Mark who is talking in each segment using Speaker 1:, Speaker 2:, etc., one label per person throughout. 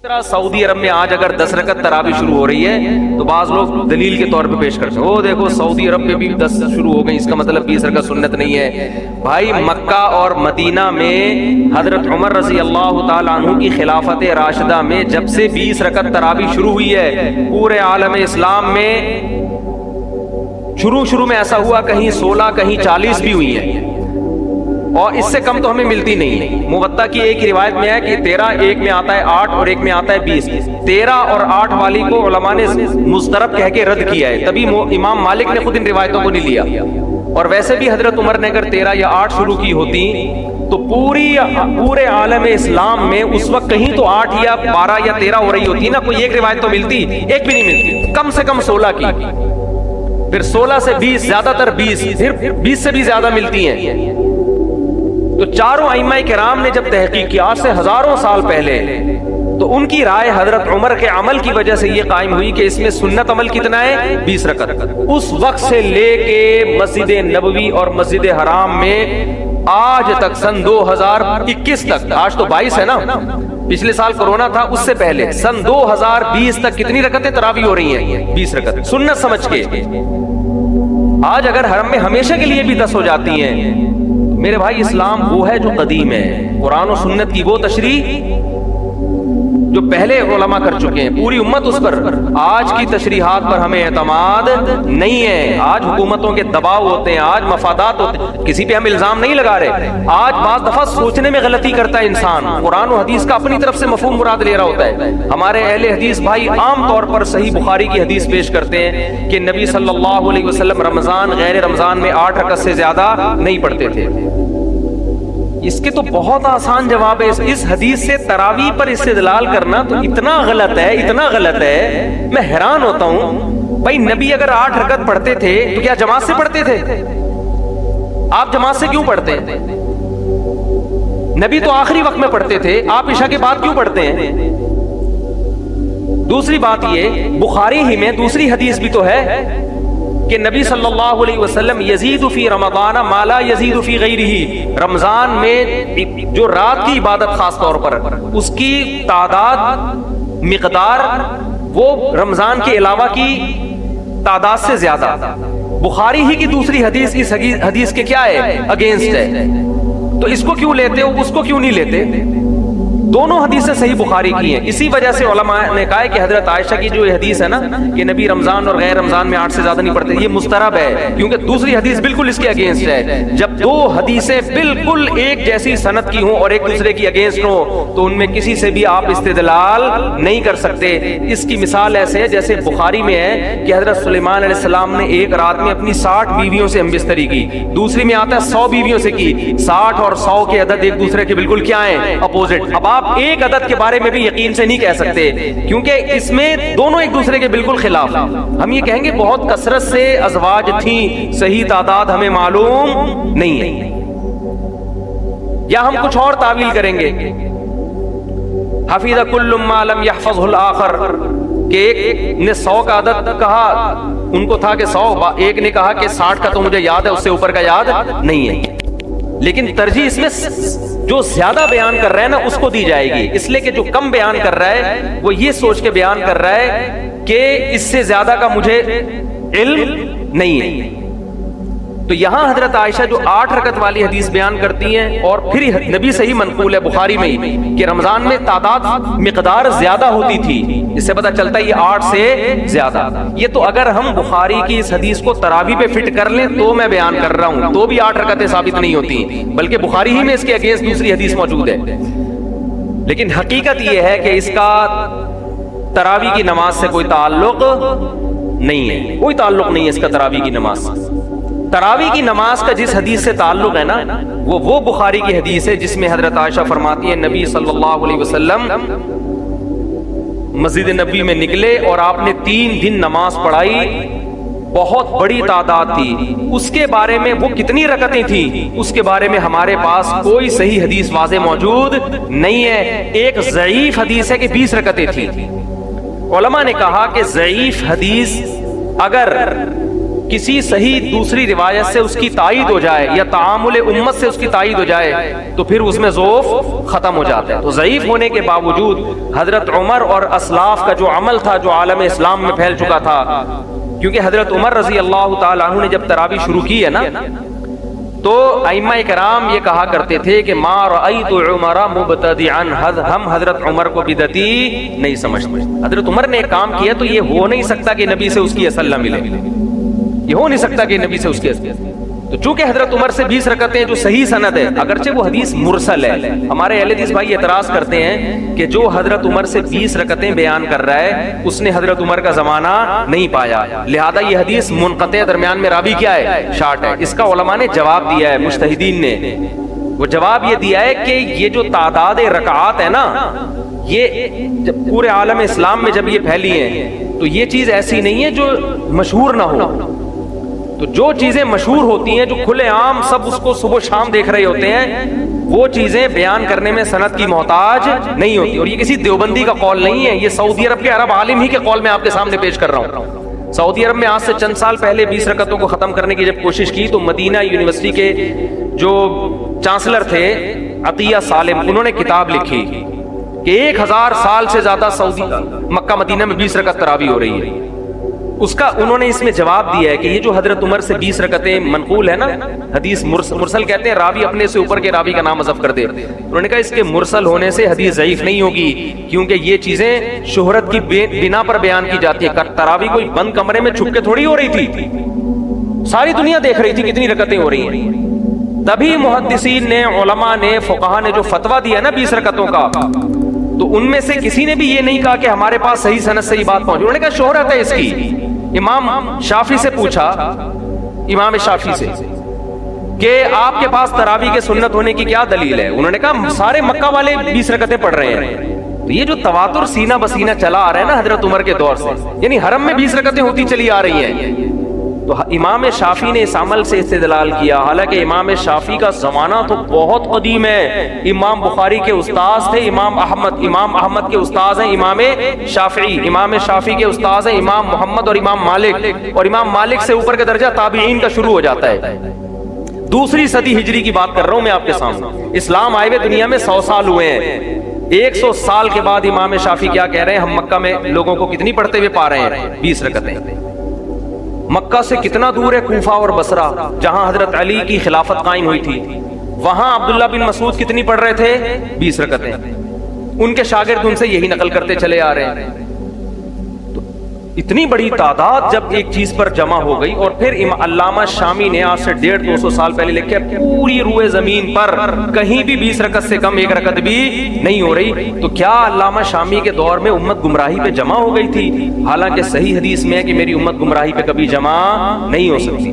Speaker 1: سعودی عرب میں آج اگر 10 رکعت تراویح شروع ہو رہی ہے تو بعض لوگ دلیل کے طور پہ پیش کرتے ہیں، وہ دیکھو سعودی عرب میں بھی 10 شروع ہو گئی، اس کا مطلب 20 رکعت سنت نہیں ہے۔ بھائی مکہ اور مدینہ میں حضرت عمر رضی اللہ تعالیٰ عنہ کی خلافت راشدہ میں جب سے 20 رکعت تراویح شروع ہوئی ہے، پورے عالم اسلام میں شروع میں ایسا ہوا کہیں 16 کہیں 40 بھی ہوئی ہے، اور اس سے کم تو ہمیں ملتی نہیں۔ موطا کی ایک روایت میں ہے کہ 13 ایک میں آتا ہے 8 اور ایک میں آتا ہے 20، 13 اور 8 والی کو علماء نے مضطرب کہہ کے رد کیا ہے، تبھی امام مالک نے خود ان روایتوں کو نہیں لیا۔ اور ویسے بھی حضرت عمر نے اگر 13 یا 8 شروع کی ہوتی تو پورے عالم اسلام میں اس وقت کہیں تو 8 یا 12 یا 13 ہو رہی ہوتی نا، کوئی ایک روایت تو ملتی، ایک بھی نہیں ملتی، کم سے کم 16 کی، پھر 16 سے 20، زیادہ تر 20، پھر 20 سے بھی زیادہ ملتی ہیں۔ تو چاروں ائمہ کرام نے جب تحقیق کی آج سے ہزاروں سال پہلے، تو ان کی رائے حضرت عمر کے عمل کی وجہ سے یہ قائم ہوئی کہ اس میں سنت عمل کتنا ہے 20 رکعت۔ اس وقت سے لے کے مسجد نبوی اور مسجد حرام میں آج تک سن 2021 تک، آج تو 22 ہے نا، پچھلے سال کورونا تھا، اس سے پہلے سن 2020 تک کتنی رکعتیں تراویح ہو رہی ہیں 20 رکعت سنت سمجھ کے۔ آج اگر حرم میں ہمیشہ کے لیے بھی 10 ہو جاتی ہیں، میرے بھائی اسلام وہ ہے جو قدیم ہے، قرآن و سنت کی وہ تشریح جو پہلے علماء کر چکے ہیں، پوری امت اس پر، آج کی تشریحات پر ہمیں اعتماد نہیں ہے۔ آج حکومتوں کے دباؤ ہوتے ہیں، آج مفادات ہوتے ہیں، کسی پہ ہم الزام نہیں لگا رہے، آج بعض دفعہ سوچنے میں غلطی کرتا ہے انسان، قرآن و حدیث کا اپنی طرف سے مفہوم مراد لے رہا ہوتا ہے۔ ہمارے اہل حدیث بھائی عام طور پر صحیح بخاری کی حدیث پیش کرتے ہیں کہ نبی صلی اللہ علیہ وسلم رمضان غیر رمضان میں 8 رکعت سے زیادہ نہیں پڑھتے تھے۔ اس کے تو بہت آسان جواب ہے، اس حدیث سے تراویح پر استدلال کرنا تو اتنا غلط ہے، میں حیران ہوتا ہوں۔ بھائی نبی اگر 8 رکعت پڑھتے تھے تو کیا جماعت سے پڑھتے تھے؟ آپ جماعت سے کیوں پڑھتے ہیں؟ نبی تو آخری وقت میں پڑھتے تھے، آپ عشاء کے بعد کیوں پڑھتے ہیں؟ دوسری بات یہ، بخاری ہی میں دوسری حدیث بھی تو ہے کہ نبی صلی اللہ علیہ وسلم یزید فی رمضان ما لا یزید فی غیرہ، رمضان میں جو رات کی عبادت خاص طور پر اس کی تعداد مقدار وہ رمضان کے علاوہ کی تعداد سے زیادہ۔ بخاری ہی کی دوسری حدیث اس حدیث کے کیا ہے؟ اگینسٹ ہے، تو اس کو کیوں لیتے ہو، اس کو کیوں نہیں لیتے؟ دونوں حدیثیں صحیح بخاری کی ہیں۔ اسی وجہ سے علماء نے کہا ہے کہ حضرت عائشہ کی جو حدیث ہے نا کہ نبی رمضان اور غیر رمضان میں 8 سے زیادہ نہیں پڑھتے، یہ مسترب ہے، کیونکہ دوسری حدیث بالکل اس کے اگینسٹ ہے۔ جب دو حدیثیں بالکل ایک جیسی سند کی ہوں اور ایک دوسرے کی اگینسٹ ہوں تو ان میں کسی سے بھی آپ استدلال نہیں کر سکتے۔ اس کی مثال ایسے ہے جیسے بخاری میں ہے کہ حضرت سلیمان علیہ السلام نے ایک رات میں اپنی 60 بیویوں سے ہمبستری کی، دوسری میں آتا ہے 100 بیویوں سے کی۔ 60 اور 100 کے عدد ایک دوسرے کے بالکل کیا ہیں؟ اپوزٹ۔ اب آپ ایک عدد کے بارے میں بھی یقین سے نہیں کہہ سکتے کیونکہ اس میں دونوں ایک دوسرے کے بالکل خلاف۔ ہم یہ کہیں گے بہت کثرت سے ازواج تھیں، صحیح تعداد ہمیں معلوم نہیں ہے، یا ہم کچھ اور تعویل کریں گے، حفظ کل ما لم يحفظه الاخر، کہ ایک نے 100 کا عدد کہا، ان کو تھا کہ 100، ایک نے کہا کہ 60 کا تو مجھے یاد ہے، اس سے اوپر کا یاد نہیں ہے، لیکن ترجیح اس میں جو زیادہ بیان کر رہا ہے نا اس کو دی جائے گی، اس لیے کہ جو کم بیان کر رہا ہے وہ یہ سوچ کے بیان کر رہا ہے کہ اس سے زیادہ کا مجھے علم نہیں ہے۔ تو یہاں حضرت عائشہ جو 8 رکعت والی حدیث بیان کرتی ہیں، اور پھر نبی صحیح منقول ہے بخاری میں ہی کہ رمضان میں تعداد مقدار زیادہ ہوتی تھی، اس سے پتہ چلتا ہے یہ 8 سے زیادہ۔ یہ تو اگر ہم بخاری کی اس حدیث کو تراویح پہ فٹ کر لیں تو میں بیان کر رہا ہوں، تو بھی 8 رکعتیں ثابت نہیں ہوتی، بلکہ بخاری ہی میں اس کے اگینسٹ دوسری حدیث موجود ہے۔ لیکن حقیقت یہ ہے کہ اس کا تراویح کی نماز سے کوئی تعلق نہیں ہے، کوئی تعلق نہیں ہے اس کا تراویح کی نماز۔ تراویح کی نماز کا جس حدیث سے تعلق ہے نا وہ بخاری کی حدیث ہے جس میں حضرت عائشہ فرماتی ہے نبی صلی اللہ علیہ وسلم مسجد نبی میں نکلے اور آپ نے 3 دن نماز پڑھائی، بہت بڑی تعداد تھی۔ اس کے بارے میں وہ کتنی رکعتیں تھیں اس کے بارے میں ہمارے پاس کوئی صحیح حدیث واضح موجود نہیں ہے۔ ایک ضعیف حدیث ہے کہ 20 رکعتیں تھیں۔ علماء نے کہا کہ ضعیف حدیث اگر کسی صحیح دوسری روایت سے اس کی تائید ہو جائے یا تعامل امت سے اس کی تائید ہو جائے تو پھر اس میں ضعف ختم ہو جاتا ہے. تو ضعیف ہونے کے باوجود حضرت عمر اور اسلاف کا جو عمل تھا جو عالم اسلام میں پھیل چکا تھا, کیونکہ حضرت عمر رضی اللہ تعالیٰ عنہ نے جب تراویح شروع کی ہے نا, تو ائمہ کرام یہ کہا کرتے تھے کہ ما رأیت عمر مبتدعا, ہم حضرت عمر کو بدعتی نہیں سمجھتے. حضرت عمر نے ایک کام کیا تو یہ ہو نہیں سکتا کہ نبی سے اس کی اصل نہ ملے, یہ ہو نہیں سکتا کہ نبی سے اس کی اصل. تو چونکہ حضرت عمر سے 20 رکعتیں جو صحیح سند ہے, اگرچہ وہ حدیث مرسل ہے, ہمارے اہل حدیث بھائی اعتراض کرتے ہیں کہ جو حضرت عمر سے 20 رکعتیں بیان کر رہا ہے اس نے حضرت عمر کا زمانہ نہیں پایا, لہذا یہ حدیث منقطع, درمیان میں راوی کیا ہے, شارٹ ہے. اس کا علماء نے جواب دیا ہے, مجتہدین نے وہ جواب یہ دیا ہے کہ یہ جو تعداد رکعات ہے نا, یہ جب پورے عالم اسلام میں جب یہ پھیلی ہیں تو یہ چیز ایسی نہیں ہے جو مشہور نہ ہو. تو جو چیزیں مشہور ہوتی ہیں, جو کھلے عام سب اس کو صبح شام دیکھ رہے ہوتے ہیں, وہ چیزیں بیان کرنے میں سند کی محتاج نہیں ہوتی. اور یہ کسی دیوبندی کا قول نہیں ہے, یہ سعودی عرب کے عرب عالم ہی کے قول میں آپ کے سامنے پیش کر رہا ہوں. سعودی عرب میں آج سے چند سال پہلے 20 رکعتوں کو ختم کرنے کی جب کوشش کی تو مدینہ یونیورسٹی کے جو چانسلر تھے عطیہ سالم, انہوں نے کتاب لکھی کہ 1000 سال سے زیادہ سعودی مکہ مدینہ میں 20 رکعت تراویح ہو رہی ہے. اس کا انہوں نے اس میں جواب دیا ہے کہ یہ جو حضرت عمر سے 20 رکعتیں منقول ہے نا, حدیث مرسل کہتے ہیں, راوی اپنے سے اوپر کے راوی کا نام حذف کر دے. انہوں نے کہا اس کے مرسل ہونے سے حدیث ضعیف نہیں ہوگی, کیونکہ یہ چیزیں شہرت کی بنا پر بیان کی جاتی ہیں. تراویح کوئی بند کمرے میں چھپ کے تھوڑی ہو رہی تھی, ساری دنیا دیکھ رہی تھی کتنی رکعتیں ہو رہی ہیں. تبھی محدثین نے, علماء نے, فقہا نے جو فتویٰ دیا نا 20 رکعتوں کا, تو ان میں سے کسی نے بھی یہ نہیں کہا کہ ہمارے پاس صحیح سند سے یہ بات پہنچی. انہوں نے کہا شہرت ہے اس کی. امام شافعی سے پوچھا, امام شافعی سے, کہ آپ کے پاس تراویح کے سنت ہونے کی کیا دلیل ہے؟ انہوں نے کہا سارے مکہ والے 20 رکعتیں پڑھ رہے ہیں. تو یہ جو تواتر سینہ بسینہ چلا آ رہا ہے نا حضرت عمر کے دور سے, یعنی حرم میں 20 رکعتیں ہوتی چلی آ رہی ہیں, تو امام شافعی نے اس عمل سے استدلال کیا. حالانکہ امام شافعی کا زمانہ تو بہت قدیم ہے, امام بخاری کے استاذ تھے امام احمد کے استاذ ہیں امام شافعی, امام شافعی کے استاذ ہیں امام محمد اور امام مالک, اور امام مالک سے اوپر کا درجہ تابعین کا شروع ہو جاتا ہے. 2ری صدی ہجری کی بات کر رہا ہوں میں آپ کے سامنے. اسلام آئے ہوئے دنیا میں 100 سال ہوئے ہیں. 100 سال کے بعد امام شافعی کیا کہہ رہے ہیں, ہم مکہ میں لوگوں کو کتنی پڑھتے ہوئے پا رہے ہیں, 20 رکعتیں. مکہ سے کتنا دور ہے کوفہ اور بصرہ, جہاں حضرت علی کی خلافت قائم ہوئی تھی, وہاں عبداللہ بن مسعود کتنی پڑھ رہے تھے, 20 رکعتیں. ان کے شاگرد ان سے یہی نقل کرتے چلے آ رہے ہیں. تو اتنی بڑی تعداد جب ایک چیز پر جمع ہو گئی, اور پھر علامہ شامی نے آج سے 150-200 سال پہلے لکھا پوری روئے زمین پر کہیں بھی 20 رکعت سے کم 1 رکعت بھی نہیں ہو رہی. تو کیا علامہ شامی کے دور میں امت گمراہی پہ جمع ہو گئی تھی؟ حالانکہ صحیح حدیث میں ہے کہ میری امت گمراہی پہ کبھی جمع نہیں ہو سکتی.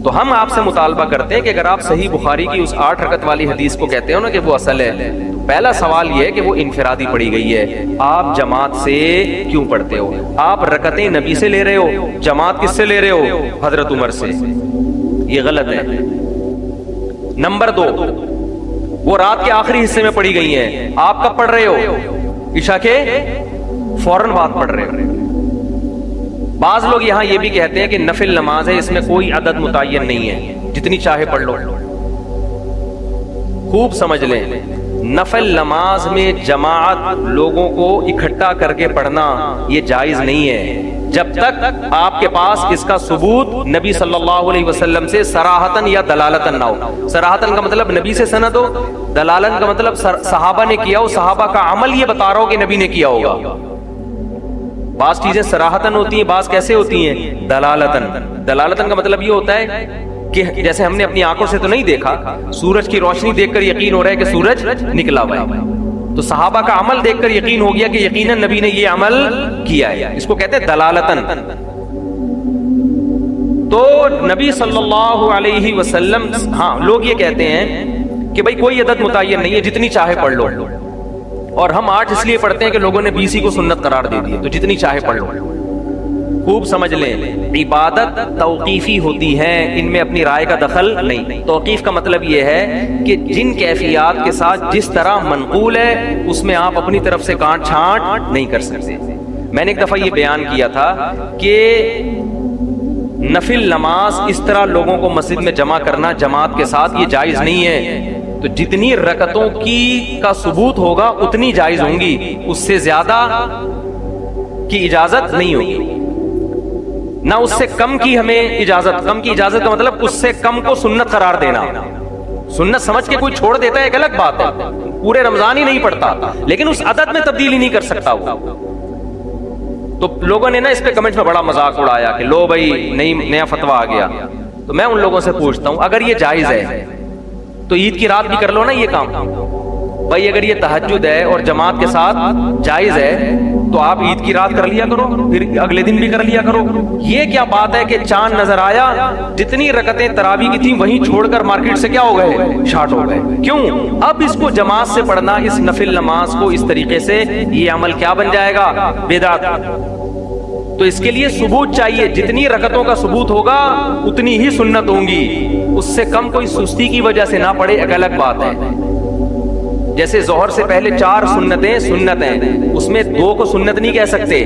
Speaker 1: تو ہم آپ سے مطالبہ کرتے ہیں کہ اگر آپ صحیح بخاری کی اس 8 رکعت والی حدیث کو کہتے ہو نا کہ وہ اصل ہے, پہلا سوال یہ ہے کہ وہ انفرادی پڑھی گئی ہے, آپ جماعت سے کیوں پڑھتے ہو؟ آپ رکعتیں نبی سے لے رہے ہو, جماعت کس سے لے رہے ہو؟ حضرت عمر سے. یہ غلط ہے. نمبر 2, وہ رات کے آخری حصے میں پڑھی گئی ہیں, آپ کب پڑھ رہے ہو؟ عشاء کے فوراً بعد پڑھ رہے ہو. بعض لوگ یہاں یہ بھی کہتے ہیں کہ نفل نماز ہے, اس میں کوئی عدد متعین نہیں ہے, جتنی چاہے پڑھ لو. خوب سمجھ لیں, نفل نماز میں جماعت لوگوں کو اکٹھا کر کے پڑھنا یہ جائز نہیں ہے جب تک آپ کے پاس اس کا ثبوت نبی صلی اللہ علیہ وسلم سے صراحتاً یا دلالتاً نہ ہو. صراحتاً کا مطلب نبی سے سند ہو, دلالتاً کا مطلب صحابہ نے کیا ہو, صحابہ کا عمل یہ بتا رہا ہو کہ نبی نے کیا ہوگا. بعض چیزیں صراحتاً ہوتی ہیں, بعض کیسے ہوتی ہیں؟ دلالتاً. دلالتاً کا مطلب یہ ہوتا ہے کہ جیسے ہم نے اپنی آنکھوں سے تو نہیں دیکھا, سورج کی روشنی دیکھ کر یقین ہو رہا ہے کہ سورج نکلا ہوا ہے, تو صحابہ کا عمل دیکھ کر یقین ہو گیا کہ یقیناً نبی نے یہ عمل کیا ہے. اس کو کہتے ہیں دلالتاً. تو نبی صلی اللہ علیہ وسلم, ہاں لوگ یہ کہتے ہیں کہ بھائی کوئی عدد متعین نہیں ہے, جتنی چاہے پڑھ لو, اور ہم 8 اس لیے پڑھتے ہیں کہ لوگوں نے 20 کو سنت قرار دے دی, تو جتنی چاہے پڑھ لو. خوب سمجھ لیں, عبادت توقیفی ہوتی ہے, ان میں اپنی رائے کا دخل نہیں. توقیف کا مطلب یہ ہے کہ جن کیفیات کے ساتھ جس طرح منقول ہے اس میں آپ اپنی طرف سے کانٹ چھانٹ نہیں کر سکتے. میں نے ایک دفعہ یہ بیان کیا تھا کہ نفل نماز اس طرح لوگوں کو مسجد میں جمع کرنا جماعت کے ساتھ یہ جائز نہیں ہے. تو جتنی رکعتوں کا ثبوت ہوگا اتنی جائز ہوں گی, اس سے زیادہ کی اجازت نہیں ہوگی, نہ اس سے کم کی ہمیں اجازت. کم کی اجازت کا مطلب اس سے کم کو سنت قرار دینا. سنت سمجھ کے کوئی چھوڑ دیتا ہے ایک الگ بات ہے, پورے رمضان ہی نہیں پڑتا, لیکن اس عدد میں تبدیلی نہیں کر سکتا وہ. تو لوگوں نے نا اس پہ کمنٹ میں بڑا مذاق اڑایا کہ لو بھائی نیا فتویٰ آ گیا. تو میں ان لوگوں سے پوچھتا ہوں, اگر یہ جائز ہے تو عید کی رات بھی کر لو نا یہ کام. بھائی اگر یہ تہجد ہے اور جماعت کے ساتھ جائز ہے تو آپ عید کی رات کر لیا کرو, پھر اگلے دن بھی کر لیا کرو. یہ کیا بات ہے کہ چاند نظر آیا, جتنی رکعتیں تراویح کی تھیں وہیں چھوڑ کر مارکیٹ سے کیا ہو گئے, شارٹ ہو گئے. کیوں؟ اب اس کو جماعت سے پڑھنا, اس نفل نماز کو اس طریقے سے, یہ عمل کیا بن جائے گا, بدعت. تو اس کے لیے ثبوت چاہیے, جتنی رکعتوں کا ثبوت ہوگا اتنی ہی سنت ہوں گی, اس سے کم کوئی سستی کی وجہ سے نہ پڑے ایک الگ بات ہے. جیسے ظہر سے پہلے 4 سنتیں سنت ہیں, اس میں 2 کو سنت نہیں کہہ سکتے.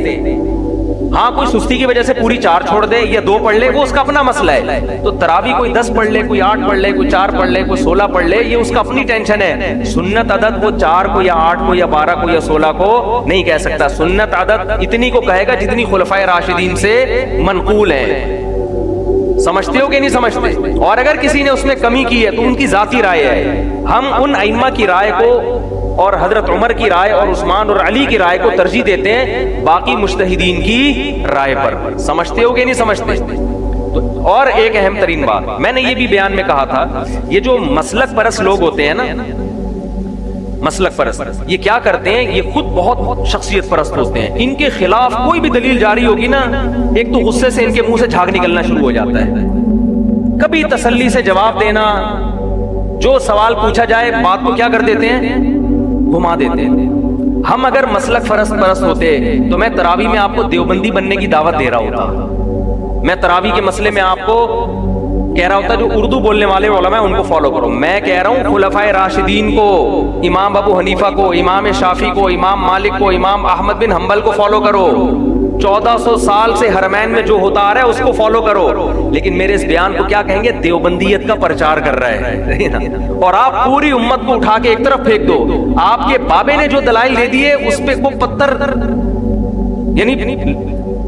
Speaker 1: ہاں کوئی سستی کی وجہ سے پوری 4 چھوڑ دے یا 2 پڑھ لے, وہ اس کا اپنا مسئلہ ہے. تو تراویح کوئی 10 پڑھ لے, کوئی 8 پڑھ لے, کوئی 4 پڑھ لے, کوئی 16 پڑھ لے, یہ اس کا اپنی ٹینشن ہے. سنت عدد وہ 4 کو یا 8 کو یا 12 کو یا 16 کو نہیں کہہ سکتا. سنت عدد اتنی کو کہے گا جتنی خلفائے راشدین سے منقول ہے. سمجھتے ہو کہ نہیں سمجھتے؟ اور اگر کسی نے اس میں کمی کی ہے تو ان کی ذاتی رائے ہے. ہم ان ائمہ کی رائے کو اور حضرت عمر کی رائے اور عثمان اور علی کی رائے کو ترجیح دیتے ہیں باقی مجتہدین کی رائے پر. سمجھتے ہو کہ نہیں سمجھتے؟ اور ایک اہم ترین بات میں نے یہ بھی بیان میں کہا تھا, یہ جو مسلک پرست لوگ ہوتے ہیں نا, مسلک پرست, یہ کیا کرتے ہیں, یہ خود بہت شخصیت پرست ہوتے ہیں. ان کے خلاف کوئی بھی دلیل جاری ہوگی نا, ایک تو غصے سے ان کے منہ سے جھاگ نکلنا شروع ہو جاتا ہے. کبھی تسلی سے جواب دینا, جو سوال پوچھا جائے بات کو کیا کر دیتے ہیں, گھما دیتے ہیں. ہم اگر مسلک پرست ہوتے تو میں تراویح میں آپ کو دیوبندی بننے کی دعوت دے رہا ہوتا. میں تراویح کے مسئلے میں آپ کو کہہ رہا ہوتا جو اردو بولنے والے علماء ہیں ان کو فالو کرو. میں کہہ رہا ہوں خلفائے راشدین کو, امام ابو حنیفہ کو, امام شافعی کو, امام مالک کو, امام احمد بن حنبل کو فالو کرو. 1400 سال سے حرمین میں جو ہوتا آ رہا ہے اس کو فالو کرو. لیکن میرے اس بیان کو کیا کہیں گے, دیوبندیت کا پرچار کر رہا ہے. اور آپ پوری امت کو اٹھا کے ایک طرف پھینک دو. آپ کے بابے نے جو دلائل دے دیے اس پہ وہ پتھر, یعنی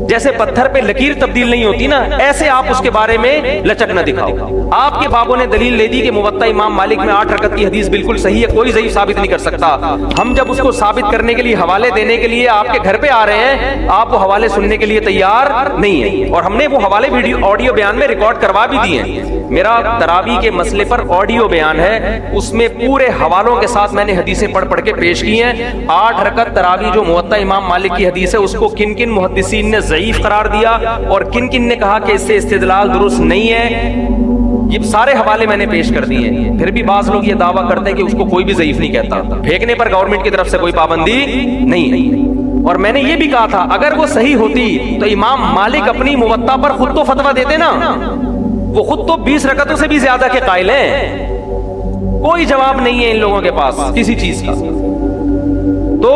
Speaker 1: جیسے پتھر پہ لکیر تبدیل نہیں ہوتی نا, ایسے آپ اس کے بارے میں لچک نہ دکھاؤ. آپ کے بابوں نے دلیل دے دی کہ موطا امام مالک میں 8 رکعت کی حدیث بالکل صحیح ہے, کوئی ضعیف ثابت نہیں کر سکتا. ہم جب اس کو ثابت کرنے کے لیے حوالے دینے کے لیے آپ کے گھر پہ آ رہے ہیں, آپ وہ حوالے سننے کے لیے تیار نہیں ہیں. اور ہم نے وہ حوالے آڈیو بیان میں ریکارڈ کروا بھی دیے ہیں. میرا تراویح کے مسئلے پر آڈیو بیان ہے, اس میں پورے حوالوں کے ساتھ میں نے حدیثیں پڑھ پڑھ کے پیش کی ہیں. 8 رکعت تراویح جو موطا امام مالک کی حدیث ہے اس کو کن کن محدثین نے ضعیف قرار دیا اور کن کن نے کہا کہ اس سے استدلال درست نہیں ہے, یہ سارے حوالے میں نے پیش کر دیے ہیں. پھر بھی بعض لوگ یہ دعویٰ کرتے ہیں کہ اس کو کوئی بھی ضعیف نہیں کہتا. پھینکنے پر گورنمنٹ کی طرف سے کوئی پابندی نہیں ہے. اور میں نے یہ بھی کہا تھا اگر وہ صحیح ہوتی تو امام مالک اپنی موطا پر خود تو فتویٰ دیتے نا, وہ خود تو 20 رکعتوں سے بھی زیادہ کے قائل ہیں. کوئی جواب نہیں ہے ان لوگوں کے پاس کسی چیز کا. تو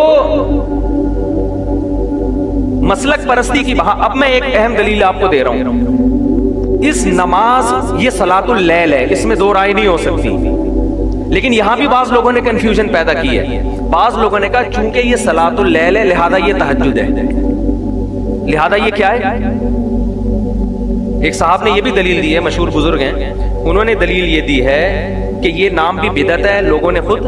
Speaker 1: مسلک پرستی کی اب میں ایک اہم دلیل آپ کو دے رہا ہوں. اس نماز یہ صلاۃ اللیل ہے, اس میں 2 رائے نہیں ہو سکتی. لیکن یہاں بھی بعض لوگوں نے کنفیوژن پیدا کی ہے. بعض لوگوں نے کہا چونکہ یہ صلاۃ اللیل ہے لہذا یہ تہجد ہے, لہذا یہ کیا ہے. ایک صاحب نے یہ بھی دلیل دی ہے, مشہور بزرگ ہیں, انہوں نے دلیل یہ دی ہے کہ یہ نام بھی بدعت ہے, لوگوں نے خود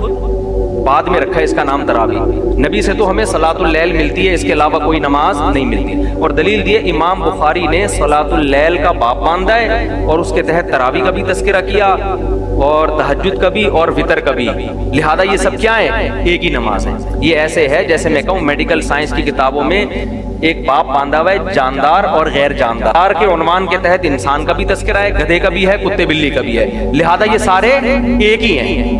Speaker 1: بعد میں رکھا ہے اس کا نام تراویح. نبی سے تو ہمیں صلاۃ اللیل ملتی ہے, اس کے علاوہ کوئی نماز نہیں ملتی. اور دلیل دیے امام بخاری نے صلاۃ اللیل کا باب باندھا ہے اور اس کے تحت تراویح کا بھی تذکرہ کیا اور تہجد کا بھی اور وتر کا بھی. لہذا یہ سب کیا ہے, ایک ہی نماز ہے. یہ ایسے ہے جیسے میں کہوں میڈیکل سائنس کی کتابوں میں ایک باب باندھا ہوا ہے جاندار اور غیر جاندار کے عنوان کے تحت انسان کا بھی تذکرہ ہے, گدھے کا بھی ہے, کتے بلی کا بھی ہے. لہذا یہ سارے ایک ہی ہیں.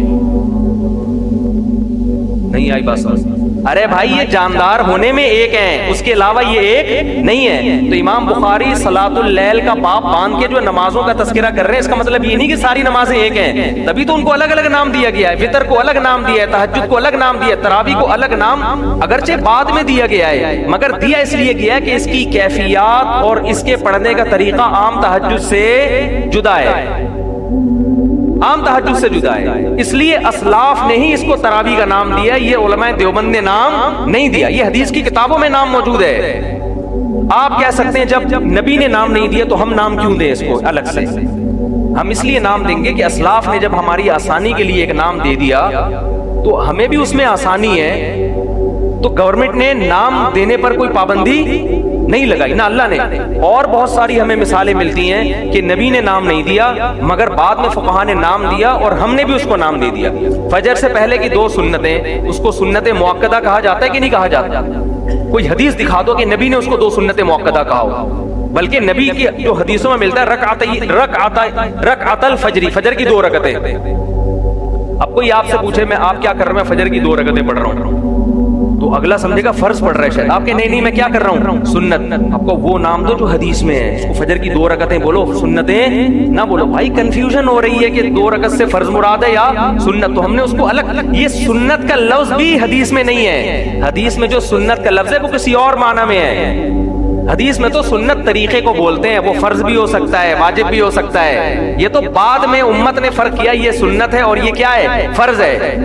Speaker 1: نہیں آئی بات سمجھ. ارے بھائی یہ جاندار ہونے میں ایک ہیں، اس کے علاوہ یہ ایک نہیں ہے۔ تو امام بخاری صلاۃ اللیل کا باب باندھ کے جو نمازوں کا تذکرہ کر رہے ہیں، اس کا مطلب یہ نہیں کہ ساری نمازیں ایک ہیں، تبھی تو ان کو الگ الگ نام دیا گیا ہے۔ وتر کو الگ نام دیا ہے، تہجد کو الگ نام دیا ہے، تراویح کو الگ نام اگرچہ بعد میں دیا گیا ہے، مگر دیا اس لیے گیا ہے کہ اس کی کیفیات اور اس کے پڑھنے کا طریقہ عام تہجد سے جدا ہے، عام تہجد سے جدا ہے، اس لیے اسلاف نے ہی اس کو تراویح کا نام دیا، یہ علماء دیوبند نے نام نہیں دیا، یہ حدیث کی کتابوں میں نام موجود ہے۔ آپ کہہ سکتے ہیں جب نبی نے نام نہیں دیا تو ہم نام کیوں دیں اس کو الگ سے؟ ہم اس لیے نام دیں گے کہ اسلاف نے جب ہماری آسانی کے لیے ایک نام دے دیا تو ہمیں بھی اس میں آسانی ہے، تو گورنمنٹ نے نام دینے پر کوئی پابندی نہیں لگائی، نہ اللہ نے۔ اور بہت ساری ہمیں مثالیں ملتی ہیں کہ نبی نے نام نہیں دیا مگر بعد میں فقہا نے نام دیا اور ہم نے بھی اس کو نام دے دیا۔ فجر سے پہلے کی 2 سنتیں، اس کو سنت موقدہ کہا جاتا ہے کہ نہیں کہا جاتا؟ کوئی حدیث دکھا دو کہ نبی نے اس کو 2 سنت موقدہ کہا ہو، بلکہ نبی کی جو حدیثوں میں ملتا ہے رکعت الفجر، فجر کی 2 رکعتیں۔ اب کوئی آپ سے پوچھے میں آپ کیا کر رہا ہوں، میں فجر کی 2 رکعتیں پڑھ رہا ہوں، تو اگلا سمجھے گا فرض پڑھ رہا ہے شاید، آپ کے نہیں میں کیا کر رہا ہوں، سنت۔ آپ کو وہ نام دو جو حدیث میں ہے، اس کو فجر کی 2 رکعتیں بولو، سنتیں نہ بولو۔ بھائی کنفیوژن ہو رہی ہے کہ 2 رکعت سے فرض مراد ہے یا سنت، تو ہم نے اس کو الگ، یہ سنت کا لفظ بھی حدیث میں نہیں ہے، حدیث میں جو سنت کا لفظ ہے وہ کسی اور معنی میں ہے۔ حدیث میں تو سنت طریقے کو بولتے ہیں، وہ فرض بھی ہو سکتا ہے، واجب بھی ہو سکتا ہے، یہ تو بعد میں امت نے فرق کیا، یہ سنت ہے اور یہ کیا ہے، فرض ہے۔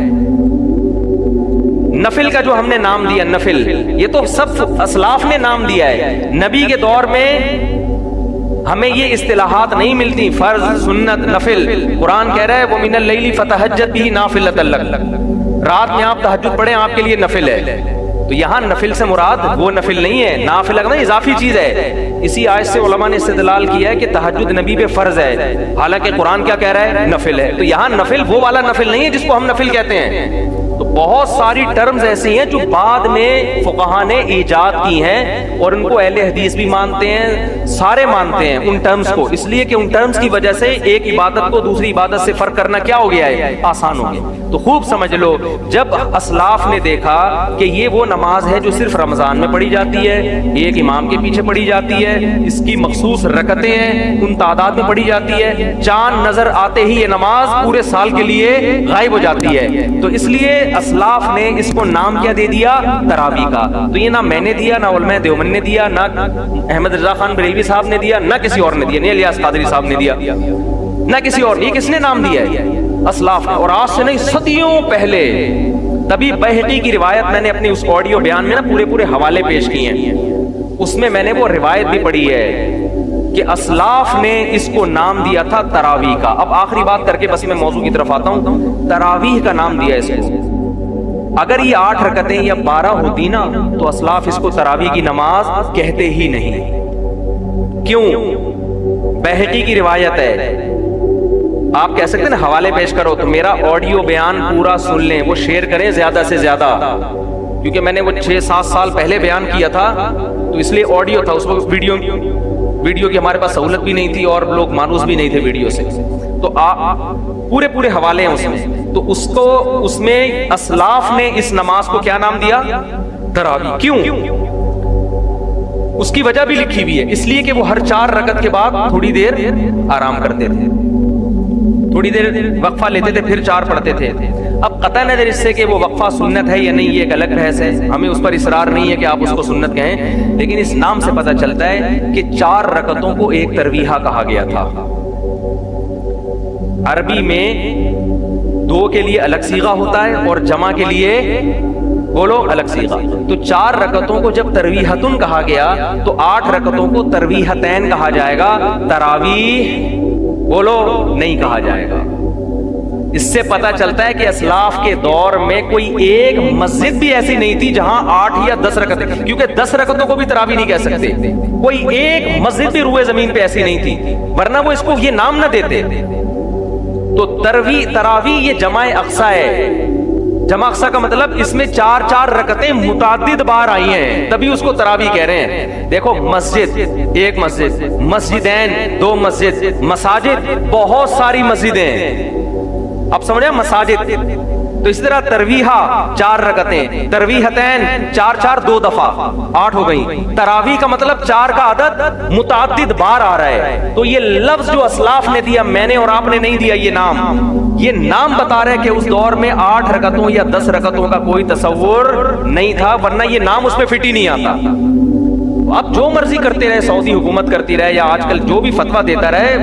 Speaker 1: نفل کا جو ہم نے نام دیا نفل، یہ تو سب اسلاف نے نام دیا ہے، نبی کے دور میں ہمیں یہ اصطلاحات نہیں ملتی، فرض، سنت، نفل۔ قرآن کہہ رہا ہے وَمِنَ اللَّيْلِ فَتَهَجَّدْ بِهِ نَافِلَةً لَكَ، رات میں آپ تہجد پڑھیں، آپ کے لیے نفل ہے۔ تو یہاں نفل سے مراد وہ نفل نہیں ہے، نافلہ نہیں، اضافی چیز ہے۔ اسی آیت سے علماء نے استدلال کیا ہے کہ تہجد نبی پہ فرض ہے، حالانکہ قرآن کیا کہہ رہا ہے، نفل ہے۔ تو یہاں نفل وہ والا نفل نہیں ہے جس کو ہم نفل کہتے ہیں۔ تو بہت ساری ٹرمز ایسی ہیں جو بعد میں فقہا نے ایجاد کی ہیں اور ان کو اہل حدیث بھی مانتے ہیں، سارے مانتے ہیں ان ٹرمز کو، اس لیے کہ ان ٹرمز کی وجہ سے ایک عبادت کو دوسری عبادت سے فرق کرنا کیا ہو گیا ہے، آسان ہو گیا۔ تو خوب سمجھ لو، جب اسلاف نے دیکھا کہ یہ وہ نماز ہے جو صرف رمضان میں پڑھی جاتی ہے، ایک امام کے پیچھے پڑھی جاتی ہے، اس کی مخصوص رکعتیں ہیں، ان تعداد میں پڑھی جاتی ہے، چاند نظر آتے ہی یہ نماز پورے سال کے لیے غائب ہو جاتی ہے، تو اس لیے اسلاف نے اس کو نام کیا دے دیا، تراویح کا۔ تو یہ نہ میں نے دیا، نہ علماء دیوبند نے دیا، نہ احمد رضا خان بریلوی صاحب نے دیا، نہ کسی اور نے دیا، نہ الیاس قادری صاحب نے دیا، نہ کسی اور نے۔ کس نے نام دیا ہے؟ اسلاف نے، اور آج سے نہیں، صدیوں پہلے۔ تبھی بہقی کی روایت میں نے اپنی اس آڈیو بیان میں نا پورے حوالے پیش کیے ہیں، اس میں نے وہ روایت بھی پڑھی ہے کہ اسلاف نے اس کو نام دیا تھا تراویح کا۔ اب آخری بات کر کے بس میں موضوع کی طرف آتا ہوں، تراویح کا نام دیا اس کو۔ اگر یہ 8 رکعتیں یا 12 ہوتی نا تو اسلاف اس کو تراویح کی نماز کہتے ہی نہیں۔ کیوں؟ بہقی کی روایت ہے، آپ کہہ سکتے ہیں نا حوالے پیش کرو، تو میرا آڈیو بیان پورا سن لیں، وہ شیئر کریں زیادہ سے زیادہ، کیونکہ میں نے وہ 6-7 سال پہلے بیان کیا تھا، تو اس لیے آڈیو تھا، اس وقت ویڈیو کی ہمارے پاس سہولت بھی نہیں تھی اور لوگ مانوس بھی نہیں تھے ویڈیو سے، تو پورے حوالے ہیں اس میں۔ تو اس میں اسلاف نے اس نماز کو کیا نام دیا؟ تراویح۔ کیوں؟ اس کی وجہ بھی لکھی ہوئی ہے، اس لیے کہ وہ ہر 4 رکعت کے بعد تھوڑی دیر آرام کرتے تھے، تھوڑی دیر وقفہ لیتے تھے، پھر 4 پڑھتے تھے۔ اب قطع نظر اس سے کہ وہ وقفہ سنت ہے یا نہیں، یہ ایک الگ بحث ہے، ہمیں اس پر اصرار نہیں ہے کہ آپ اس کو سنت کہیں، لیکن اس نام سے پتہ چلتا ہے کہ 4 رکعتوں کو ایک ترویحہ کہا گیا تھا۔ عربی میں 2 کے لیے الگ صیغہ ہوتا ہے اور جمع کے لیے بولو الگ صیغہ، تو 4 رکعتوں کو جب ترویحتن کہا گیا تو 8 رکعتوں کو ترویحتین کہا جائے گا، تراویح بولو نہیں کہا جائے گا۔ اس سے پتہ چلتا ہے کہ اسلاف کے دور میں کوئی ایک مسجد بھی ایسی نہیں تھی جہاں 8 یا 10 رکعتیں، کیونکہ 10 رکعتوں کو بھی تراویح نہیں کہہ سکتے، کوئی ایک مسجد بھی روئے زمین پہ ایسی نہیں تھی، ورنہ وہ اس کو یہ نام نہ دیتے۔ تو تراویح یہ جمع اقصا ہے، جمع اقصا کا مطلب اس میں 4 رکعتیں متعدد بار آئی ہیں، تبھی اس کو تراویح کہہ رہے ہیں۔ دیکھو مسجد ایک مسجد، مسجدین 2 مسجد، مساجد بہت ساری مسجدیں، اب سمجھے مساجد، تو اس طرح ترویحہ 4 رکعتیں، ترویحتین 4 4 2 دفعہ 8 ہو گئی. تراویح کا مطلب 4 کا عدد متعدد بار آ رہا ہے. تو یہ لفظ جو اسلاف نے دیا، میں نے اور آپ نے نہیں دیا، یہ نام بتا رہے کہ اس دور میں 8 رکعتوں یا 10 رکعتوں کا کوئی تصور نہیں تھا، ورنہ یہ نام اس میں فٹ ہی نہیں آتا. آپ جو مرضی کرتے رہے، سعودی حکومت کرتی رہے یا آج کل جو بھی فتویٰ دیتا رہے،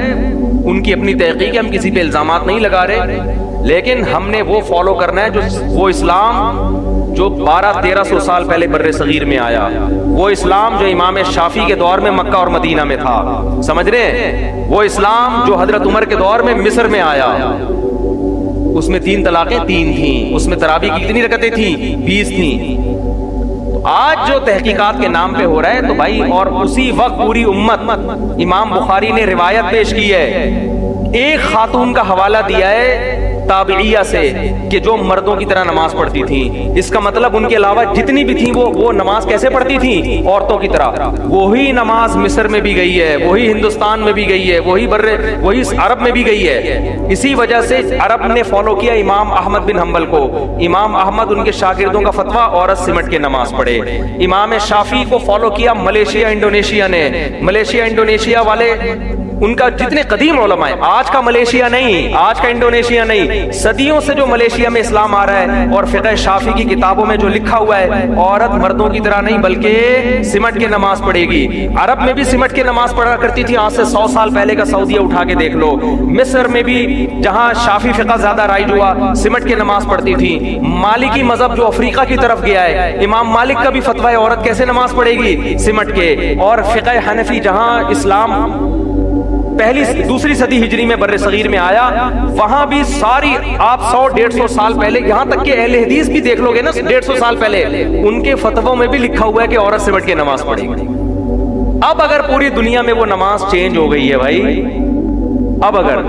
Speaker 1: ان کی اپنی تحقیق ہے، ہم کسی پہ الزامات نہیں لگا رہے، لیکن ہم نے وہ فالو کرنا ہے جو وہ اسلام جو 1200-1300 سال پہلے بر صغیر میں آیا، وہ اسلام جو امام شافعی کے دور میں مکہ اور مدینہ میں تھا، سمجھ رہے ہیں؟ وہ اسلام جو حضرت عمر کے دور میں مصر میں آیا، اس میں 3 طلاقیں 3 تھیں، اس میں تراویح کی کتنی رکعتیں تھیں؟ 20 تھیں. آج جو تحقیقات کے نام پہ ہو رہا ہے تو بھائی، اور اسی وقت پوری امت، امام بخاری نے روایت پیش کی ہے، ایک خاتون کا حوالہ دیا ہے تابعیہ سے کہ جو مردوں کی طرح نماز پڑھتی تھیں. اس کا مطلب ان کے علاوہ جتنی بھی تھیں وہ نماز کیسے پڑھتی تھیں؟ عورتوں کی طرح. وہی نماز مصر میں بھی گئی ہے، وہی ہندوستان میں بھی گئی ہے، وہی عرب میں بھی گئی ہے. اسی وجہ سے عرب نے فالو کیا امام احمد بن حنبل کو. امام احمد ان کے شاگردوں کا فتویٰ، عورت سمٹ کے نماز پڑھے. امام شافعی کو فالو کیا ملیشیا انڈونیشیا نے. ملیشیا انڈونیشیا والے ان کا جتنے قدیم علماء ہیں، آج کا ملیشیا نہیں، آج کا انڈونیشیا نہیں، صدیوں سے جو ملیشیا میں اسلام آ رہا ہے، اور فقہ شافعی کی کتابوں میں جو لکھا ہوا ہے، عورت مردوں کی طرح نہیں بلکہ سمٹ کے نماز پڑھے گی. عرب میں بھی سمٹ کے نماز پڑھا کرتی تھی، آج سے 100 سال پہلے کا سعودیہ اٹھا کے دیکھ لو. مصر میں بھی جہاں شافعی فقہ زیادہ رائج ہوا، سمٹ کے نماز پڑھتی تھی. مالکی مذہب جو افریقہ کی طرف گیا ہے، امام مالک کا بھی فتویٰ ہے عورت کیسے نماز پڑھے گی؟ سمٹ کے. اور فقہ حنفی جہاں اسلام دوسری صدی ہجری میں بر صغیر میں آیا، وہاں بھی ساری آپ 100-150 سال پہلے، یہاں تک کہ اہل حدیث بھی دیکھ لو گے نا 150 سال پہلے، ان کے فتووں میں بھی لکھا ہوا ہے کہ عورت سمٹ کے نماز پڑھے گی. اب اگر پوری دنیا میں وہ نماز چینج ہو گئی ہے بھائی، اب اگر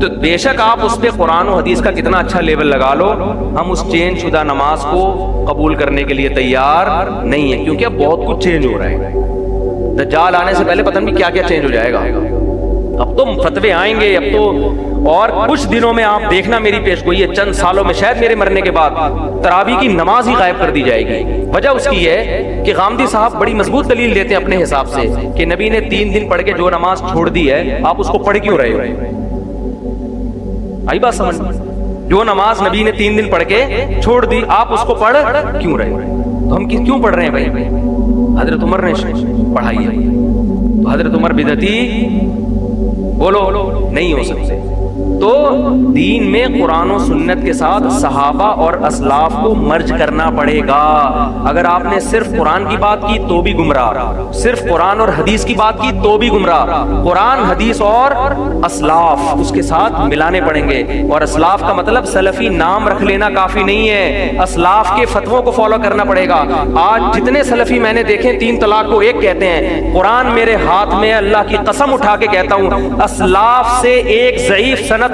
Speaker 1: تو بے شک آپ اس پہ قرآن و حدیث کا کتنا اچھا لیول لگا لو، ہم اس چینج شدہ نماز کو قبول کرنے کے لیے تیار نہیں ہے، کیونکہ اب بہت کچھ چینج ہو رہا ہے. دجال آنے سے پہلے پتہ نہیں کیا کیا چینج ہو جائے گا. اب تو فتوے آئیں گے، اب تو اور کچھ دنوں میں آپ دیکھنا میری پیش گوئی ہے، چند سالوں میں شاید میرے مرنے کے بعد تراویح کی نماز ہی غائب کر دی جائے گی. وجہ اس کی ہے کہ غامدی صاحب بڑی مضبوط دلیل دیتے ہیں اپنے حساب سے کہ نبی نے 3 دن پڑھ کے جو نماز چھوڑ دی ہے، آپ اس کو پڑھ کیوں رہے ہو؟ آئی بات سمجھ؟ جو نماز نبی نے 3 دن پڑھ کے چھوڑ دی، آپ اس کو پڑھ کیوں رہے ہو؟ تو ہم کیوں پڑھ رہے ہیں بھائی؟ حضرت عمر نے پڑھائی ہے، تو حضرت عمر بدعتی بولو نہیں ہو سکتے. تو دین میں قرآن و سنت کے ساتھ صحابہ اور اسلاف کو مرج کرنا پڑے گا. اگر آپ نے صرف قرآن کی بات کی تو بھی گمراہ، صرف قرآن اور حدیث کی بات کی تو بھی گمراہ. قرآن، حدیث اور اسلاف اس کے ساتھ ملانے پڑیں گے. اور اسلاف کا مطلب سلفی نام رکھ لینا کافی نہیں ہے، اسلاف کے فتووں کو فالو کرنا پڑے گا. آج جتنے سلفی میں نے دیکھے 3 طلاق کو 1 کہتے ہیں. قرآن میرے ہاتھ میں، اللہ کی قسم اٹھا کے کہتا ہوں، اسلاف سے ایک ضعیف سند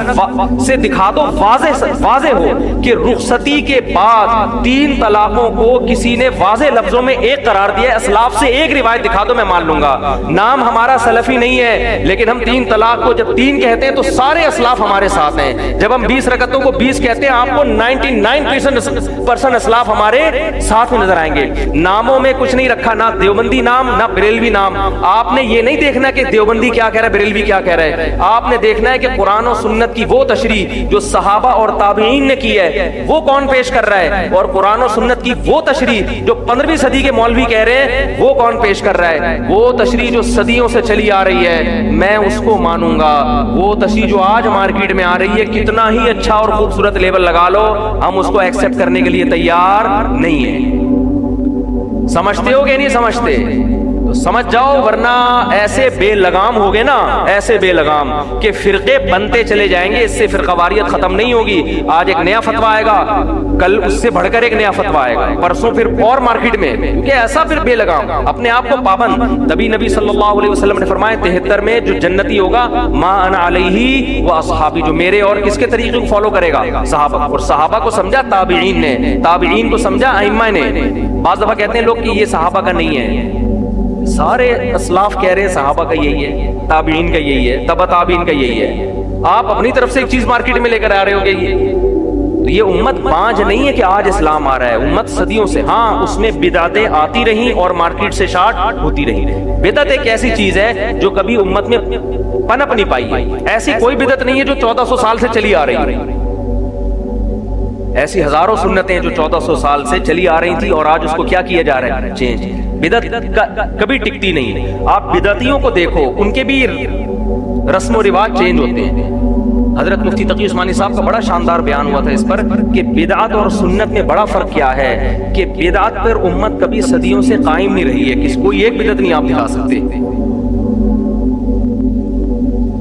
Speaker 1: سے دکھا دو واضح ہو کہ رخصتی کے بعد 3 طلاقوں کو کسی نے واضح لفظوں میں 1 قرار دیا ہے. اسلاف سے 1 روایت دکھا دو، میں مان لوں گا. نام ہمارا سلفی نہیں ہے، لیکن ہم 3 طلاق کو جب 3 کہتے ہیں تو سارے اسلاف ہمارے ساتھ ہیں. جب ہم 20 رکعتوں کو 20 کہتے ہیں، آپ کو 99% اسلاف ہمارے ساتھ میں نظر آئیں گے. ناموں میں کچھ نہیں رکھا، نہ دیوبندی نام نہ بریلوی نام. آپ نے یہ نہیں دیکھنا کہ دیوبندی کیا کہہ رہا ہے، بریلوی کیا کہہ رہا ہے. آپ نے دیکھنا ہے کہ قرآن و سنت کی وہ تشریح جو صحابہ اور تابعین نے کی ہے وہ کون پیش کر رہا ہے، اور قرآن و سنت کی وہ تشریح جو 15ویں صدی کے مولوی کہہ رہے ہیں وہ کون پیش کر رہا ہے. وہ تشریح جو صدیوں سے چلی آ رہی ہے میں اس کو مانوں گا. وہ تشریح جو آج مارکیٹ میں آ رہی ہے کتنا ہی اچھا اور خوبصورت لیبل لگا لو، ہم اس کو ایکسپٹ کرنے کے لیے تیار نہیں ہیں. سمجھتے ہو کہ نہیں سمجھتے؟ تو سمجھ جاؤ، ورنہ ایسے بے لگام ہو گئے نا، ایسے بے لگام کہ فرقے بنتے چلے جائیں گے. اس سے فرقہ واریت ختم نہیں ہوگی. آج ایک نیا فتویٰ آئے گا، کل اس سے بڑھ کر ایک نیا فتویٰ آئے گا، پرسوں پھر اور مارکیٹ میں، کیونکہ ایسا پھر بے لگام اپنے آپ کو پابند. تبھی نبی صلی اللہ علیہ وسلم نے فرمایا 73 میں جو جنتی ہوگا ما انا علیہ و اصحابی، جو میرے اور کس کے طریقے کو فالو کرے گا؟ صحابہ. اور صحابہ کو سمجھا تابعین نے، تابعین کو سمجھا ائمہ نے. بعض دفعہ کہتے ہیں لوگ کہ یہ صحابہ کا نہیں ہے، سارے اسلاف کہہ رہے ہیں صحابہ کا یہی ہے، تابعین کا یہی ہے، تبع تابعین کا یہی ہے. آپ اپنی طرف سے ایک چیز مارکیٹ میں لے کر آ رہے ہو کہ تو یہ امت بانج نہیں ہے کہ آج اسلام آ رہا ہے، امت صدیوں سے، ہاں اس میں بدعتیں آتی رہیں اور مارکیٹ سے شارٹ ہوتی رہیں۔ بدعت ایک ایسی چیز ہے جو کبھی امت میں پنپ نہیں پائی ہے، ایسی کوئی بدعت نہیں ہے جو 1400 سال سے چلی آ رہی ہے، ایسی ہزاروں سنتیں جو 1400 سال سے چلی آ رہی تھی اور آج اس کو کیا کیا جا رہا ہے، چینج۔ بدعت کبھی ٹکتی نہیں، آپ بدعتیوں کو دیکھو، ان کے بھی رسم و رواج چینج ہوتے ہیں۔ حضرت مفتی تقی عثمانی صاحب کا بڑا شاندار بیان ہوا تھا اس پر کہ بدعت اور سنت میں بڑا فرق کیا ہے، کہ بدعت پر امت کبھی صدیوں سے قائم نہیں رہی ہے، کسی کوئی ایک بدعت نہیں آپ دکھا سکتے۔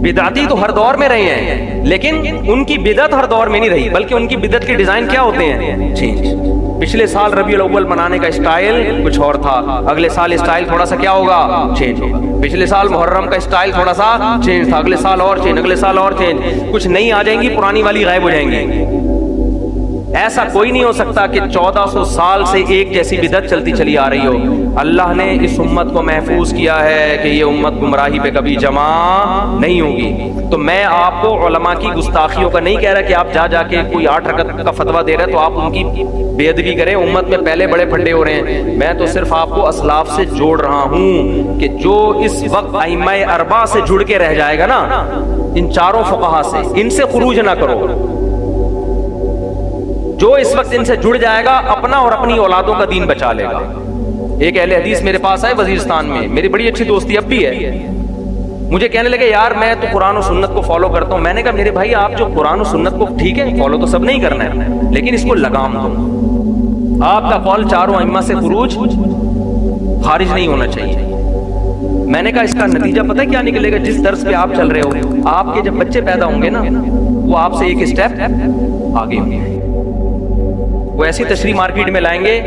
Speaker 1: بدعتی تو ہر دور میں رہے ہیں، لیکن ان کی بدعت ہر دور میں نہیں رہی، بلکہ ان کی بدعت کے ڈیزائن کیا ہوتے ہیں، چینج۔ پچھلے سال ربیع الاول منانے کا اسٹائل کچھ اور تھا، اگلے سال اسٹائل تھوڑا سا کیا ہوگا، چینج ہوگا۔ پچھلے سال محرم کا اسٹائل تھوڑا سا چینج تھا، اگلے سال اور چینج، اگلے سال اور چینج، کچھ نئی آ جائیں گی، پرانی والی غائب ہو جائیں گی۔ ایسا کوئی نہیں ہو سکتا کہ 1400 سال سے ایک جیسی بدعت چلتی چلی آ رہی ہو۔ اللہ نے اس امت کو محفوظ کیا ہے کہ یہ امت گمراہی پہ کبھی جمع نہیں ہوگی۔ تو میں آپ کو علماء کی گستاخیوں کا نہیں کہہ رہا کہ آپ جا کے کوئی 8 رکعت کا فتویٰ دے رہے تو آپ ان کی بے ادبی کریں، امت میں پہلے بڑے پھڈے ہو رہے ہیں۔ میں تو صرف آپ کو اسلاف سے جوڑ رہا ہوں کہ جو اس وقت ائمہ اربعہ سے جڑ کے رہ جائے گا نا، ان چاروں فقہا سے، ان سے خروج نہ کرو۔ جو اس وقت ان سے جڑ جائے گا اپنا اور اپنی اولادوں کا دین بچا لے گا۔ ایک اہل حدیث میرے پاس آئے وزیرستان میں، میری بڑی اچھی دوستی اب بھی ہے، مجھے کہنے لگے یار میں تو قرآن و سنت کو فالو کرتا ہوں۔ میں نے کہا میرے بھائی آپ جو قرآن و سنت کو ٹھیک ہے فالو تو سب نہیں کرنا ہے، لیکن اس کو لگام دو۔ آپ کا قول چاروں ائمہ سے خروج خارج نہیں ہونا چاہیے۔ میں نے کہا اس کا نتیجہ پتہ کیا نکلے گا، جس درس پہ آپ چل رہے ہو آپ کے جب بچے پیدا ہوں گے نا وہ آپ سے ایک اسٹیپ آگے ہوں گے، وہ ایسی تشریح مارکیٹ میں لائیں گے،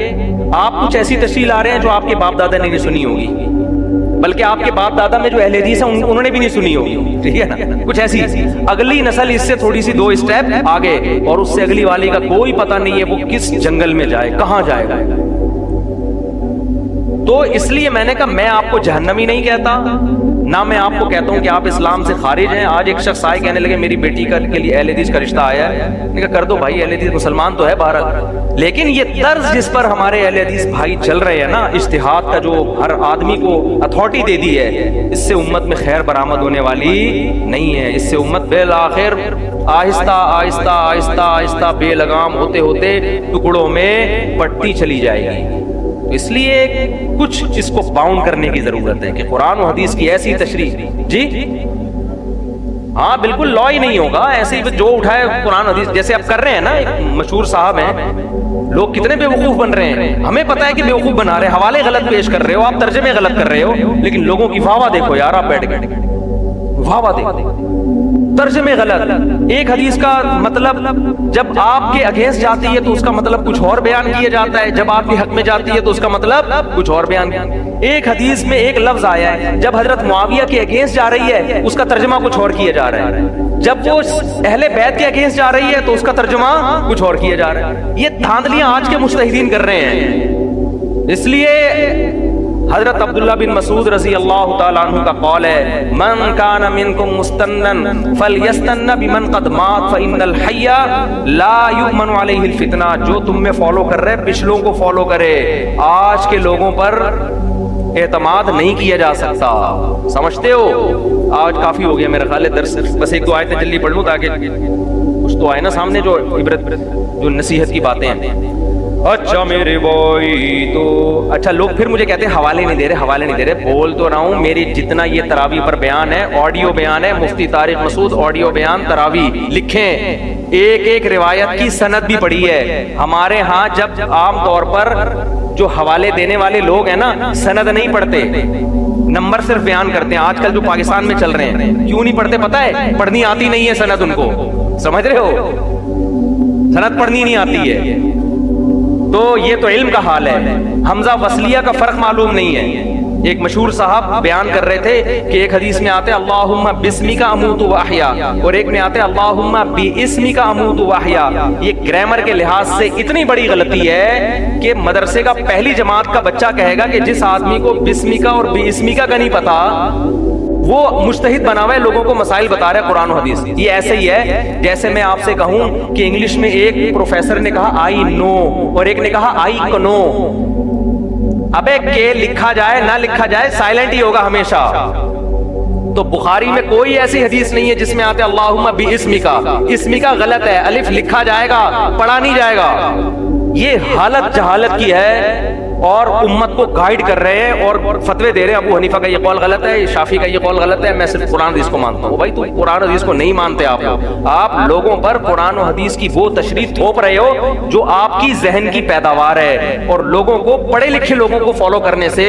Speaker 1: آپ کچھ ایسی تشریح لا رہے ہیں جو آپ کے باپ دادا نے نہیں سنی ہوگی، بلکہ آپ کے باپ دادا میں جو اہل حدیث ہیں انہوں نے بھی نہیں سنی ہوگی، ٹھیک ہے نا، کچھ ایسی اگلی نسل اس سے تھوڑی سی 2 اسٹیپ آگے، اور اس سے اگلی والی کا کوئی پتہ نہیں ہے وہ کس جنگل میں جائے، کہاں جائے گا۔ تو اس لیے میں نے کہا میں آپ کو جہنمی نہیں کہتا، نہ میں آپ کو کہتا ہوں کہ آپ اسلام سے خارج ہیں۔ آج ایک شخص آئے کہنے لگے میری بیٹی کے لیے اہل حدیث کا رشتہ آیا ہے، میں نے کہا کر دو بھائی، اہل حدیث مسلمان تو ہے بہرحال، لیکن یہ طرز جس پر ہمارے اہل حدیث بھائی چل رہے ہیں نا، اجتہاد کا جو ہر آدمی کو اتھارٹی دے دی ہے، اس سے امت میں خیر برآمد ہونے والی نہیں ہے۔ اس سے امت بالآخر آہستہ آہستہ آہستہ آہستہ بے لگام ہوتے ہوتے ٹکڑوں میں بٹتی چلی جائے گی۔ اس لیے کچھ اس کو باؤنڈ کرنے کی ضرورت ہے کہ قرآن و حدیث کی ایسی تشریح، جی ہاں بالکل لا ہی نہیں ہوگا، ایسے ہی جو اٹھائے قرآن حدیث جیسے آپ کر رہے ہیں نا، ایک مشہور صاحب ہیں، لوگ کتنے بیوقوف بن رہے ہیں، ہمیں پتہ ہے کہ بیوقوف بنا رہے ہیں، حوالے غلط پیش کر رہے ہو آپ، ترجمے غلط کر رہے ہو، لیکن لوگوں کی واہ واہ دیکھو یار، آپ بیٹھ گئے واہ واہ دیکھو، ترجمے غلط۔ ایک حدیث کا مطلب جب آپ کے اگینسٹ جاتی ہے تو اس کا مطلب کچھ اور بیان کیا جاتا ہے، جب آپ کے حق میں جاتی ہے تو اس کا مطلب کچھ اور بیان۔ ایک حدیث میں ایک لفظ آیا ہے، جب حضرت معاویہ کے اگینسٹ جا رہی ہے اس کا ترجمہ کچھ اور کیا جا رہا ہے، جب وہ اہل بیت کے اگینسٹ جا رہی ہے تو اس کا ترجمہ کچھ اور کیا جا رہا ہے۔ یہ دھاندلیاں آج کے مجتہدین کر رہے ہیں۔ اس لیے حضرت عبداللہ بن مسعود رضی اللہ تعالیٰ عنہ کا قول ہے، من کان منکم مستنن فلیستن بمن قد مات فإن الحی لا یؤمن علیہ الفتنہ۔ جو تم میں فالو کر رہے پچھلوں کو فالو کرے، آج کے لوگوں پر اعتماد نہیں کیا جا سکتا۔ سمجھتے ہو؟ آج کافی ہو گیا میرا خیال ہے درس، بس 1-2 آیتیں جلدی پڑھ لوں تاکہ کچھ تو آئے نا سامنے، جو عبرت جو نصیحت کی باتیں ہیں۔ اچھا میرے بھائی، تو اچھا لوگ پھر مجھے کہتے ہیں حوالے نہیں دے رہے، حوالے نہیں دے رہے، بول تو رہا ہوں، میری جتنا یہ تراویح پر بیان ہے، آڈیو بیان ہے، مفتی طارق مسعود آڈیو بیان تراویح لکھیں، ایک ایک روایت کی سند بھی پڑھی ہے۔ ہمارے ہاں جب عام طور پر جو حوالے دینے والے لوگ ہیں نا، سند نہیں پڑھتے، نمبر صرف بیان کرتے ہیں۔ آج کل جو پاکستان میں چل رہے ہیں، کیوں نہیں پڑھتے پتہ ہے؟ پڑھنی آتی نہیں ہے سند ان کو، سمجھ رہے ہو؟ سند پڑھنی نہیں آتی ہے، تو یہ تو علم کا حال ہے۔ حمزہ وصلیہ کا فرق معلوم نہیں ہے۔ ایک مشہور صاحب بیان کر رہے تھے کہ ایک حدیث میں آتے اللہم بسمک اموت واحیا، اور ایک میں آتے اللہم باسمک اموت واحیا۔ یہ گرامر کے لحاظ سے اتنی بڑی غلطی ہے کہ مدرسے کا پہلی جماعت کا بچہ کہے گا کہ جس آدمی کو بسمک اور باسمک کا نہیں پتا وہ مجتہد بنا ہوا ہے، لوگوں کو مسائل بتا رہا ہے قرآن و حدیث. یہ ایسے ہی ہے جیسے میں آپ سے کہوں کہ انگلش میں ایک پروفیسر نے کہا آئی نو اور ایک نے کہا آئی کنو. ابے کہ لکھا جائے نہ لکھا جائے سائلنٹ ہی ہوگا ہمیشہ. تو بخاری میں کوئی ایسی حدیث نہیں ہے جس میں آتے اللہم باسمکا. اسمکا غلط ہے، الف لکھا جائے گا پڑھا نہیں جائے گا. یہ حالت جہالت کی ہے اور امت کو گائیڈ کر رہے ہیں اور فتوے دے رہے ہیں. ابو حنیفہ کا یہ قول غلط ہے، شافعی کا یہ قول غلط ہے، میں صرف قرآن حدیث کو مانتا ہوں. بھائی تو قرآن حدیث کو نہیں مانتے آپ لوگوں پر قرآن و حدیث کی وہ تشریح تھوپ رہے ہو جو آپ کی ذہن کی پیداوار ہے، اور لوگوں کو پڑھے لکھے لوگوں کو فالو کرنے سے